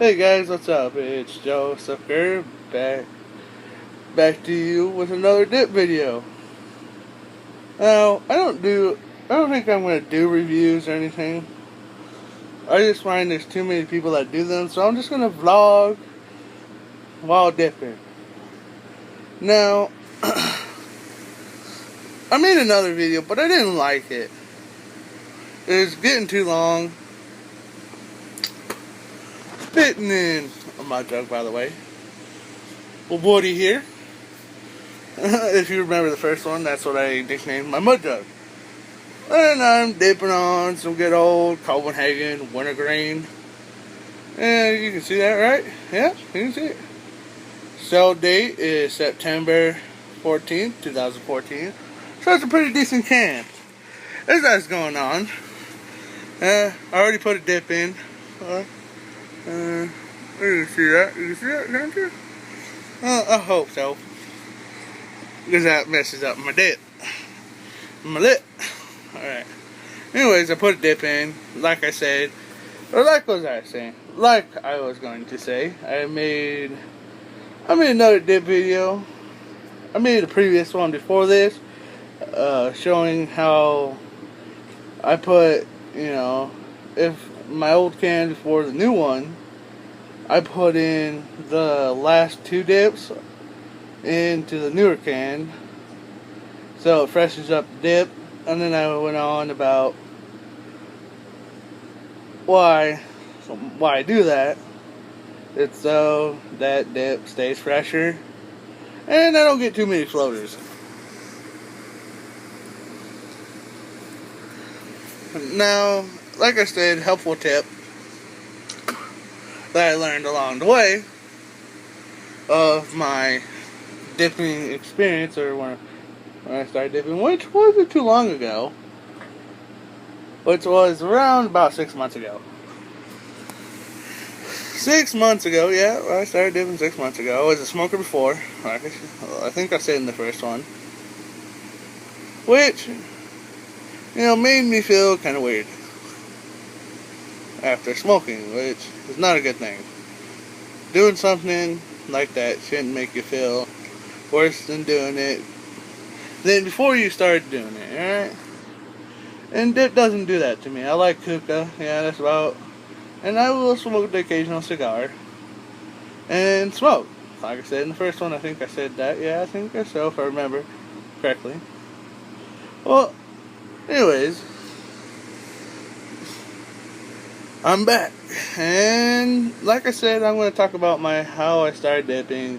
Hey guys, what's up? It's Joe Sucker back to you with another dip video. Now, I don't think I'm gonna do reviews or anything. I just find there's too many people that do them, so I'm just gonna vlog while dipping. Now, I made another video, but I didn't like it. It was getting too long. Spitting in on my jug, by the way. Well, Woody here. If you remember the first one, that's what I nicknamed my mud jug. And I'm dipping on some good old Copenhagen wintergreen. And you can see that, right? Yeah, you can see it. Sell date is September 14th, 2014. So it's a pretty decent can. There's that's going on. I already put a dip in. You can see that? You can see that, can't you? I hope so. Because that messes up my dip. My lip. Alright. Anyways, I put a dip in, like I said. Or like was I saying? Like I was going to say. I made another dip video. I made a previous one before this. Showing how I put, if my old can before the new one, I put in the last two dips into the newer can. So it freshens up the dip. And then I went on about why I do that. It's so that dip stays fresher and I don't get too many floaters. Now, like I said, helpful tip that I learned along the way of my dipping experience, or when I started dipping, which wasn't too long ago, which was around about 6 months ago. 6 months ago, yeah, I started dipping 6 months ago. I was a smoker before, I think I said in the first one, which, made me feel kind of weird after smoking, which is not a good thing. Doing something like that shouldn't make you feel worse than doing it than before you started doing it, alright? And dip doesn't do that to me. I like hookah, yeah, that's about, and I will smoke the occasional cigar and smoke. Like I said in the first one, I think I said that, yeah, I think so, if I remember correctly. Well, anyways, I'm back, and like I said, I'm going to talk about how I started dipping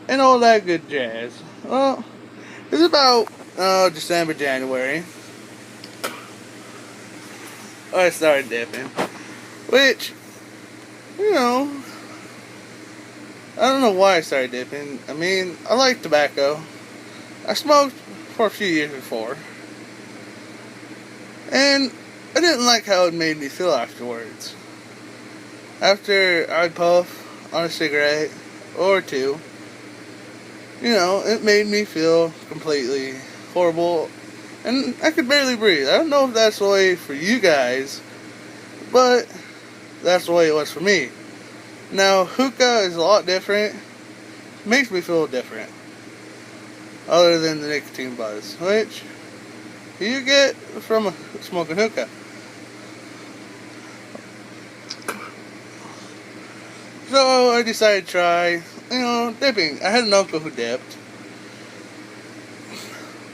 and all that good jazz. Well, it's about December, January. I started dipping, which, I don't know why I started dipping. I mean, I like tobacco. I smoked for a few years before, and I didn't like how it made me feel afterwards. After I'd puff on a cigarette or two, it made me feel completely horrible, and I could barely breathe. I don't know if that's the way for you guys, but that's the way it was for me. Now, hookah is a lot different. It makes me feel different, other than the nicotine buzz, which you get from smoking hookah. So I decided to try, dipping. I had an uncle who dipped,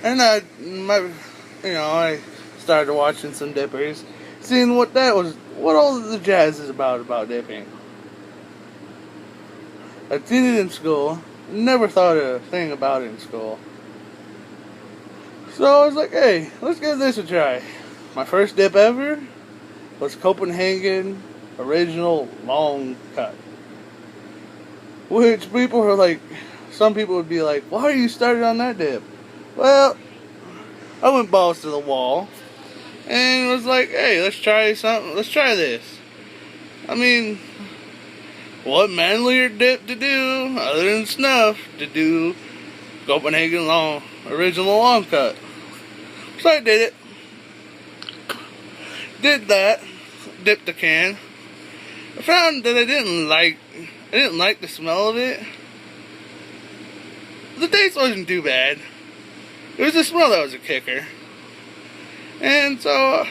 and I started watching some dippers, seeing what all the jazz is about dipping. I'd seen it in school, never thought a thing about it in school. So I was like, hey, let's give this a try. My first dip ever was Copenhagen Original Long Cut. Which some people would be like, why are you started on that dip? Well, I went balls to the wall and was like, hey, let's try something. Let's try this. I mean, what manlier dip to do other than snuff to do Copenhagen Original Long Cut? So I did it. Did that. Dipped the can. I found that I didn't like the smell of it. The taste wasn't too bad. It was the smell that was a kicker. And so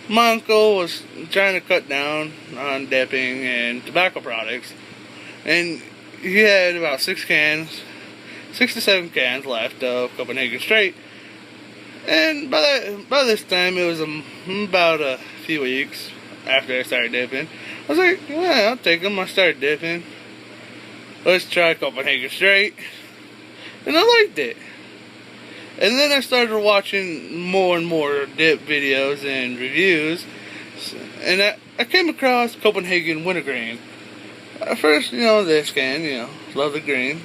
my uncle was trying to cut down on dipping and tobacco products, and he had about 6 to 7 cans left of Copenhagen Straight. And by this time, it was about a few weeks after I started dipping. I was like, yeah, I'll take them. I started dipping. Let's try Copenhagen Straight. And I liked it. And then I started watching more and more dip videos and reviews. And I came across Copenhagen Wintergreen. At first, this can, love the green.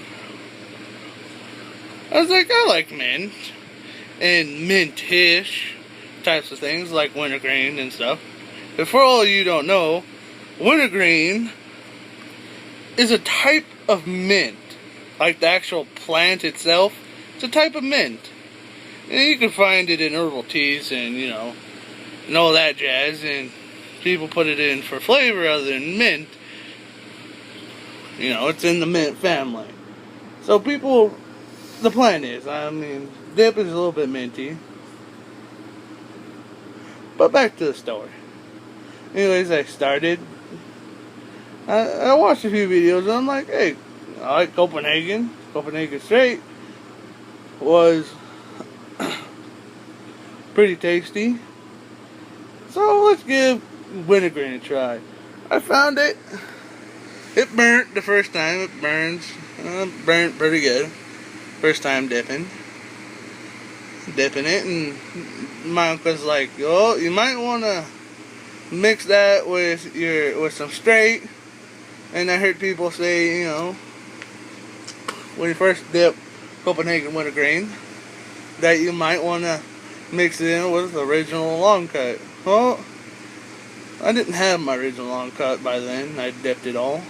I was like, I like mint. And mint-ish types of things like wintergreen and stuff. But for all you don't know, wintergreen is a type of mint. Like the actual plant itself, it's a type of mint. And you can find it in herbal teas and all that jazz. And people put it in for flavor other than mint. It's in the mint family. So the plant is, dip is a little bit minty. But back to the story. Anyways, I started. I watched a few videos and I'm like, hey, I like Copenhagen. Copenhagen Straight was pretty tasty. So let's give wintergreen a try. I found it. It burnt the first time. It burns. Burnt pretty good. First time dipping it, and my uncle's like, "Oh, you might want to mix that with some straight." And I heard people say, when you first dip Copenhagen Wintergreen, that you might want to mix it in with the original long cut. Well, I didn't have my original long cut by then. I dipped it all.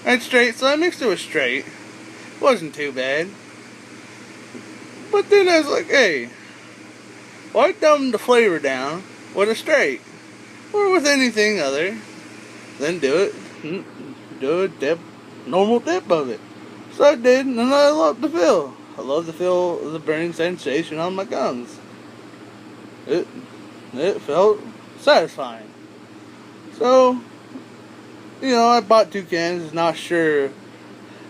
I had straight, so I mixed it with straight. It wasn't too bad. But then I was like, hey, why dumb the flavor down with a straight? Or with anything other than do a dip, normal dip of it. So I did, and I loved the feel. I love the feel of the burning sensation on my gums. It felt satisfying. So, I bought 2 cans, not sure,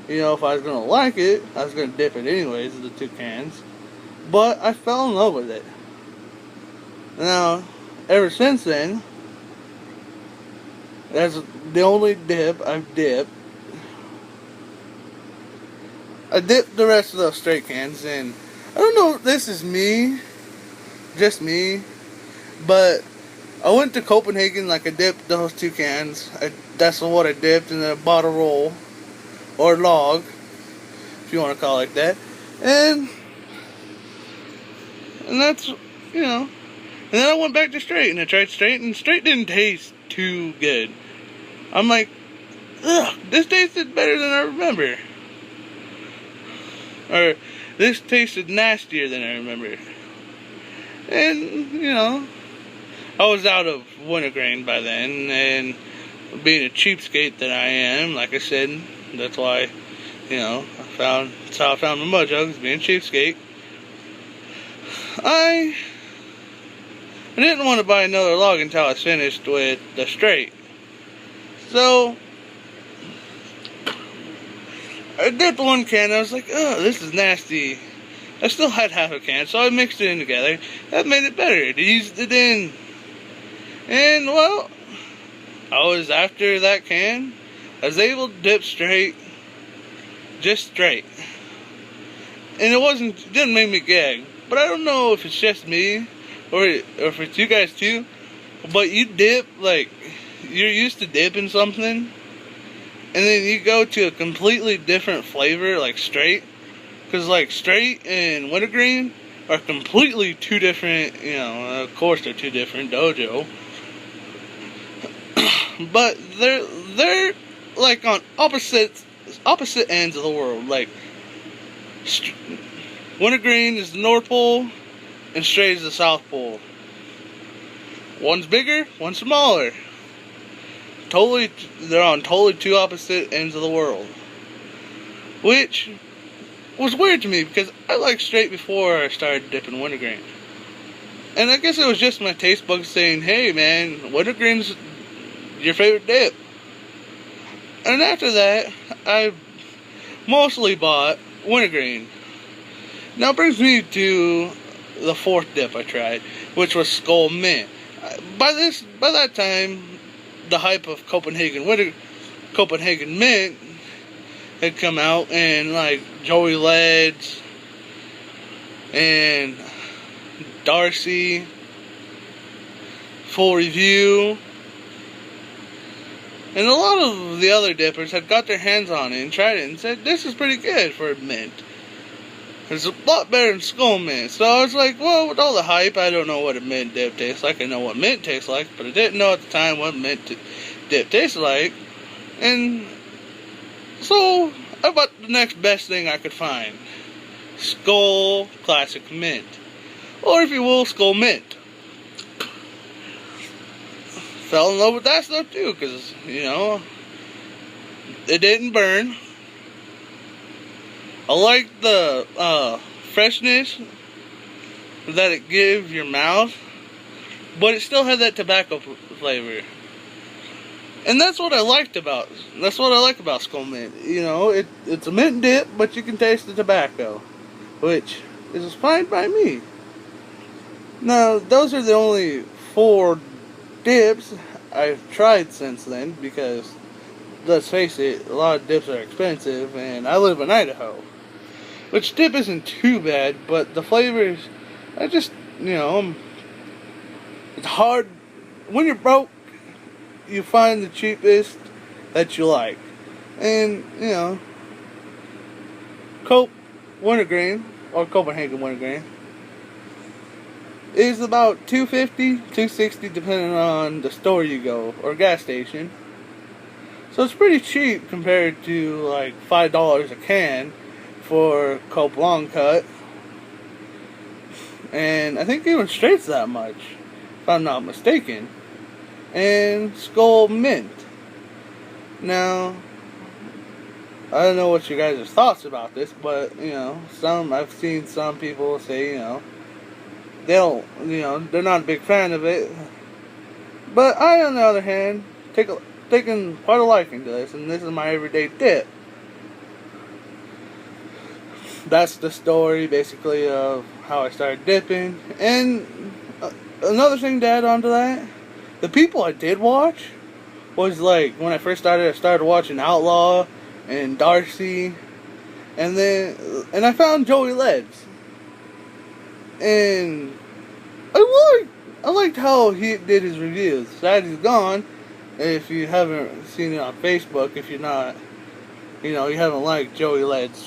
if I was going to like it. I was going to dip it anyways, the 2 cans. But I fell in love with it. Now, ever since then, that's the only dip I've dipped. I dipped the rest of those straight cans, and I don't know if this is just me, but I went to Copenhagen, I dipped those 2 cans. That's what I dipped, and then I bought a roll, or log, if you want to call it like that. And that's, and then I went back to straight, and I tried straight, and straight didn't taste too good. I'm like, ugh, this tasted better than I remember. Or, this tasted nastier than I remember. And, I was out of wintergreen by then, and being a cheapskate that I am, like I said, that's why, that's how I found my mud jugs, being a cheapskate. I didn't want to buy another log until I was finished with the straight. So, I dipped 1 can, and I was like, oh, this is nasty. I still had half a can, so I mixed it in together. That made it better. I eased it in. And, well, after that can, I was able to dip straight, just straight. And it didn't make me gag. But I don't know if it's just me, or if it's you guys too, but you dip, you're used to dipping something, and then you go to a completely different flavor, like straight, because straight and wintergreen are completely 2 different, of course they're 2 different dojo, but they're on opposite ends of the world. Wintergreen is the North Pole, and straight is the South Pole. One's bigger, one's smaller. they're on totally two opposite ends of the world, which was weird to me because I liked straight before I started dipping wintergreen. And I guess it was just my taste buds saying, hey man, wintergreen's your favorite dip. And after that, I mostly bought wintergreen. Now it brings me to the fourth dip I tried, which was Skull Mint. By that time, the hype of Copenhagen Mint had come out, and like Joey Leds and Darcy, Full Review, and a lot of the other dippers had got their hands on it and tried it and said, this is pretty good for a mint. It's a lot better than Skull Mint. So I was like, well, with all the hype, I don't know what a mint dip tastes like. I know what mint tastes like, but I didn't know at the time what mint dip tastes like. And so I bought the next best thing I could find. Skull Classic Mint. Or if you will, Skull Mint. Fell in love with that stuff too, because, you know, it didn't burn. I like the freshness that it gives your mouth, but it still had that tobacco flavor. And that's what I like about Skull Mint. You know, it's a mint dip, but you can taste the tobacco, which is fine by me. Now, those are the only 4 dips I've tried since then, because let's face it, a lot of dips are expensive, and I live in Idaho. Which dip isn't too bad, but the flavors, I just, you know, it's hard. When you're broke, you find the cheapest that you like. And, you know, Cope Wintergreen, or Copenhagen Wintergreen, is about $2.50, $2.60 depending on the store you go, or gas station. So it's pretty cheap compared to like $5 a can for Cope Long Cut. And I think even Straight's that much, if I'm not mistaken. And Skull Mint. Now, I don't know what you guys' thoughts about this, but, you know, I've seen some people say, you know, they're not a big fan of it. But I, on the other hand, taken quite a liking to this, and this is my everyday dip. That's the story, basically, of how I started dipping. And another thing to add on to that, the people I did watch was like, when I first started, I started watching Outlaw and Darcy, and I found Joey Leds. And I liked how he did his reviews. Sad he's gone. If you haven't seen it on Facebook, if you're not, you know, you haven't liked Joey Led's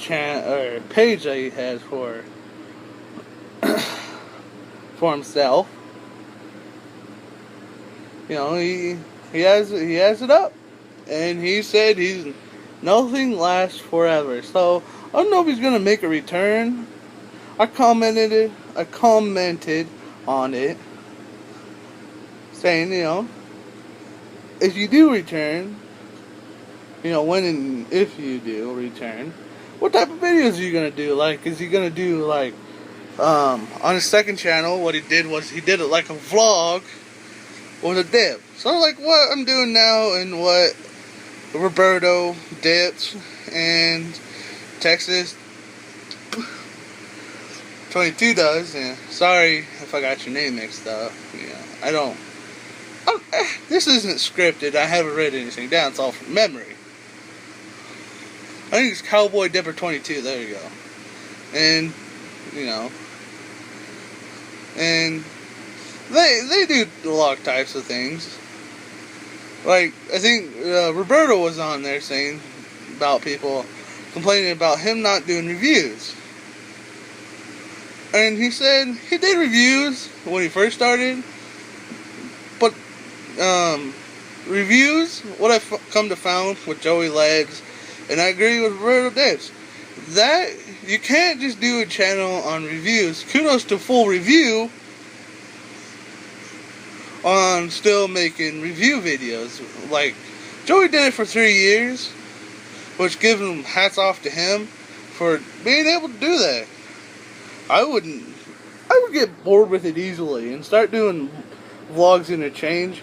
page that he has for himself. You know, he has it up, and he said nothing lasts forever. So I don't know if he's gonna make a return. I commented on it, saying, you know, if you do return, you know, when and if you do return, what type of videos are you gonna do? Like, is he gonna do like on his second channel? What he did was he did it like a vlog with a dip. So like what I'm doing now, and what Roberto dips and Texas 22 does. Yeah, sorry if I got your name mixed up. Yeah, this isn't scripted. I haven't written anything down. It's all from memory. I think it's Cowboy Dipper 22. There you go. And you know, and they do a lot of types of things. Like, I think Roberto was on there saying about people complaining about him not doing reviews. And he said he did reviews when he first started, but reviews, what I've come to found with Joey Leds, and I agree with Roberto Dips, that you can't just do a channel on reviews. Kudos to Full Review on still making review videos. Like, Joey did it for 3 years, which gives him hats off to him for being able to do that. I would get bored with it easily and start doing vlogs in a change.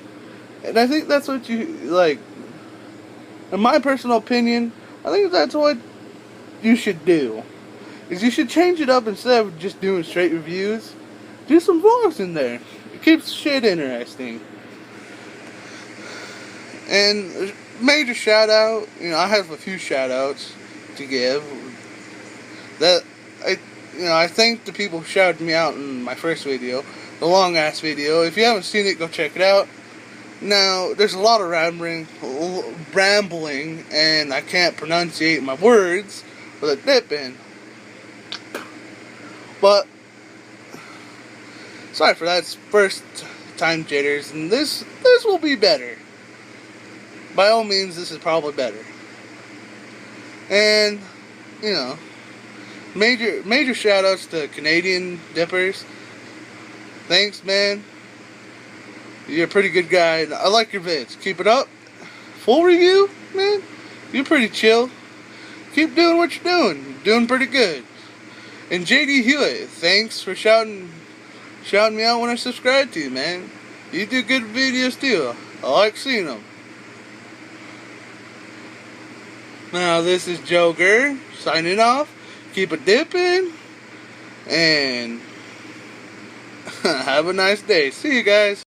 And I think that's what you, like, in my personal opinion, I think that's what you should do. Is you should change it up instead of just doing straight reviews. Do some vlogs in there. It keeps shit interesting. And major shout out, I have a few shout outs to give. I thank the people who shouted me out in my first video, the long ass video. If you haven't seen it, go check it out. Now, there's a lot of rambling, and I can't pronunciate my words with a dip in. But, sorry for that, it's first time jitters, and this will be better. By all means, this is probably better. And, major shout outs to Canadian Dippers. Thanks, man. You're a pretty good guy. I like your vids. Keep it up. Full review, man. You're pretty chill. Keep doing what you're doing. You're doing pretty good. And JD Hewitt, thanks for shouting me out when I subscribe to you, man. You do good videos too. I like seeing them. Now this is Joker signing off. Keep it dipping. And have a nice day. See you guys.